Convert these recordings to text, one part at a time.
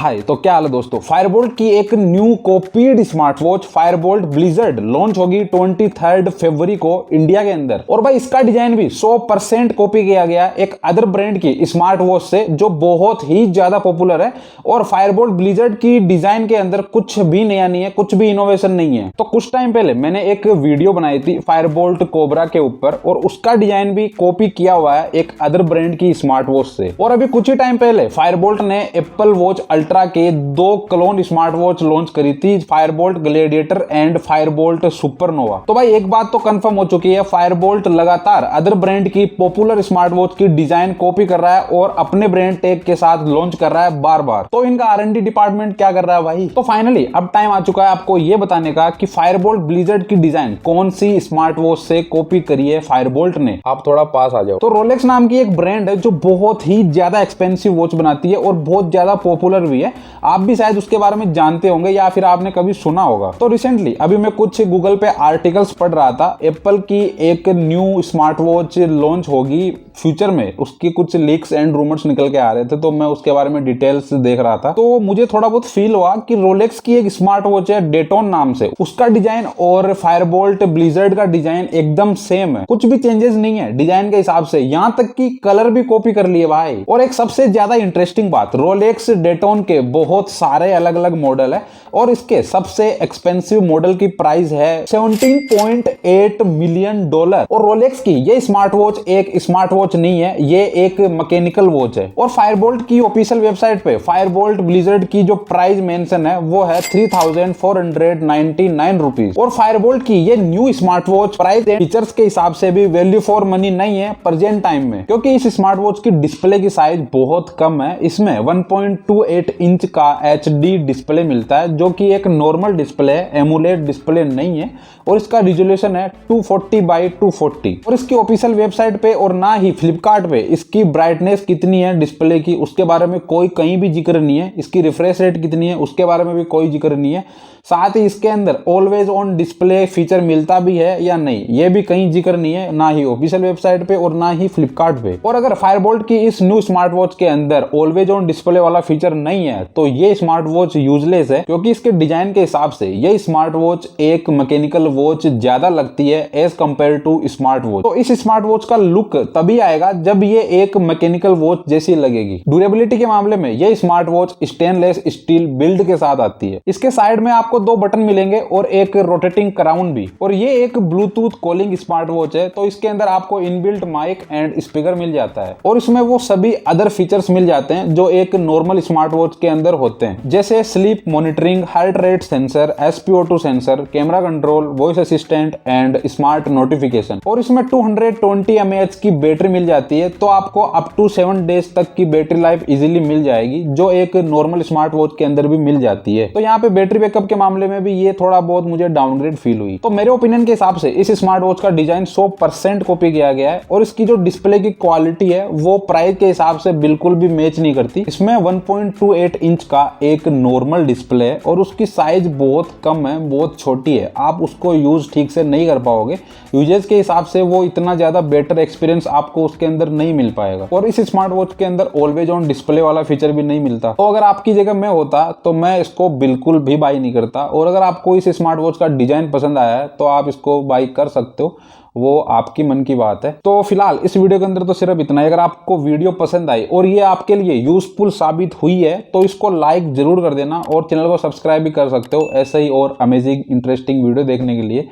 हाय, तो क्या हाल है दोस्तों। फायरबोल्ट की एक new copied smart watch Fireboltt blizzard launch होगी 23 फरवरी को इंडिया के अंदर। और भाई इसका डिजाइन भी 100% कॉपी किया गया एक अदर ब्रांड की स्मार्ट वॉच से जो बहुत ही ज्यादा पॉपुलर है। और फायरबोल्ट ब्लिजर्ड की डिजाइन के अंदर कुछ भी नया नहीं है, कुछ भी इनोवेशन नहीं है। तो कुछ टाइम पहले मैंने एक वीडियो बनाई थी फायरबोल्ट कोबरा के ऊपर और उसका डिजाइन भी कॉपी किया हुआ है एक अदर ब्रांड की स्मार्ट वॉच से। और अभी कुछ ही टाइम पहले फायरबोल्ट ने एप्पल वॉच अल्ट्रा के 2 क्लोन स्मार्ट वॉच लॉन्च करी थी, Fireboltt gladiator and Fireboltt supernova. तो भाई एक बात तो कंफर्म हो चुकी है, फायरबोल्ट लगातार अदर ब्रांड की पॉपुलर स्मार्ट वॉच की डिजाइन कॉपी कर रहा है और अपने ब्रांड टैग के साथ लॉन्च कर रहा है बार बार। तो इनका R&D डिपार्टमेंट क्या कर रहा है भाई। तो फाइनली अब टाइम आ चुका है आपको ये बताने का कि फायरबोल्ट ब्लिजर्ड की डिजाइन कौन सी स्मार्ट वॉच से कॉपी करी है फायरबोल्ट ने। आप थोड़ा पास आ जाओ। तो रोलेक्स नाम की एक ब्रांड है जो बहुत ही ज्यादा एक्सपेंसिव वॉच बनाती है और बहुत ज्यादा पॉपुलर भी है। आप भी शायद उसके बारे में जानते होंगे या फिर आपने कभी सुना होगा। तो रिसेंटली अभी मैं कुछ गूगल पे आर्टिकल्स पढ़ रहा था, एप्पल की एक न्यू स्मार्ट वॉच लॉन्च होगी फ्यूचर में, उसकी कुछ लीक्स एंड रूमर्स निकल के आ रहे थे। तो मैं उसके बारे में डिटेल्स देख रहा था तो मुझे थोड़ा बहुत फील हुआ कि रोलेक्स की एक स्मार्ट वॉच है डेटोन नाम से, उसका डिजाइन और फायरबोल्ट ब्लिजर्ड का डिजाइन एकदम सेम है, कुछ भी चेंजेस नहीं है डिजाइन के हिसाब से, यहां तक कि कलर भी कॉपी कर लिए भाई। और एक सबसे ज्यादा इंटरेस्टिंग बात, रोलेक्स डेटोन के बहुत सारे अलग अलग मॉडल है और इसके सबसे एक्सपेंसिव मॉडल की प्राइस है $17.8 मिलियन। और रोलेक्स की ये स्मार्ट वॉच एक स्मार्ट वॉच नहीं है, ये एक मैकेनिकल वॉच है। और फायरबोल्ट की ऑफिशियल वेबसाइट पे फायरबोल्ट ब्लिजर्ड की जो प्राइस मेंशन है वो है 3,499 रुपीज। और फायरबोल्ट की ये new smart watch price and features के हिसाब से भी वैल्यू फॉर मनी नहीं है प्रेजेंट टाइम में, क्योंकि इस स्मार्ट वॉच की डिस्प्ले की साइज बहुत कम है। इसमें 1.28 इंच का HD डिस्प्ले मिलता है जो कि एक नॉर्मल डिस्प्ले है, एमुलेट डिस्प्ले नहीं है। और इसका रिजोल्यूशन है 240x240। और इसकी ऑफिशियल वेबसाइट पे और ना ही फ्लिपकार्ट पे इसकी ब्राइटनेस कितनी है डिस्प्ले की उसके बारे में कोई कहीं भी जिक्र नहीं है। इसकी रिफ्रेश रेट कितनी है उसके बारे में भी कोई जिक्र नहीं है। साथ ही इसके अंदर ऑलवेज ऑन डिस्प्ले फीचर मिलता भी है या नहीं ये भी कहीं जिक्र नहीं है, ना ही ऑफिशियल वेबसाइट पे और ना ही फ्लिपकार्ट पे। और अगर फायरबोल्ट की इस न्यू स्मार्ट वॉच के अंदर ऑलवेज ऑन डिस्प्ले वाला फीचर नहीं है तो ये स्मार्ट वॉच यूजलेस है, क्योंकि इसके डिजाइन के हिसाब से ये स्मार्ट वॉच एक मैकेनिकल वॉच ज्यादा लगती है as compare to smart watch. तो इस स्मार्ट वॉच का लुक तभी आएगा जब ये एक मैकेनिकल वॉच जैसी लगेगी। ड्यूरेबिलिटी के मामले में ये smart watch stainless steel build के साथ आती है। इसके साइड में आपको 2 बटन मिलेंगे और एक रोटेटिंग क्राउन भी। और ये एक ब्लूटूथ कॉलिंग स्मार्ट वॉच है, तो इसके अंदर आपको इनबिल्ट माइक एंड स्पीकर मिल जाता है और इसमें वो सभी अदर फीचर्स मिल जाते हैं जो एक नॉर्मल स्मार्ट वॉच के अंदर होते हैं, जैसे sleep monitoring, heart rate sensor, SpO2 sensor, camera control, voice assistant and smart notification. और इसमें 220 mAh की बैटरी मिल जाती है, तो आपको अप टू 7 डेज तक की बैटरी लाइफ इजीली मिल जाएगी जो एक नॉर्मल स्मार्ट वॉच के अंदर भी मिल जाती है। तो यहाँ पे बैटरी बैकअप के मामले में भी ये थोड़ा बहुत मुझे डाउनग्रेड फील हुई। तो मेरे ओपिनियन के हिसाब से इस स्मार्ट वॉच का डिजाइन 100% कॉपी किया गया है और इसकी जो डिस्प्ले की क्वालिटी है वो प्राइस के हिसाब से बिल्कुल भी मैच नहीं करती। इसमें 1.28 इंच का एक नॉर्मल डिस्प्ले है और उसकी साइज बहुत कम है, बहुत छोटी है, आप उसको यूज ठीक से नहीं कर पाओगे। यूजेस के हिसाब से वो इतना ज्यादा बेटर एक्सपीरियंस आपको उसके अंदर नहीं मिल पाएगा। और इस स्मार्ट वॉच के अंदर ऑलवेज ऑन डिस्प्ले वाला फीचर भी नहीं मिलता। तो अगर आपकी जगह मैं होता तो मैं इसको बिल्कुल भी बाई नहीं करता। और अगर आपको इस स्मार्ट वॉच का डिजाइन पसंद आया है तो आप इसको बाई कर सकते हो, वो आपकी मन की बात है। तो फिलहाल इस वीडियो के अंदर तो सिर्फ इतना ही। अगर आपको वीडियो पसंद आई और ये आपके लिए यूजफुल साबित हुई है तो इसको लाइक जरूर कर देना और चैनल को सब्सक्राइब भी कर सकते हो ऐसे ही और अमेजिंग इंटरेस्टिंग वीडियो देखने के लिए।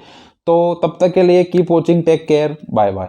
तो तब तक के लिए keep watching, take care, bye bye.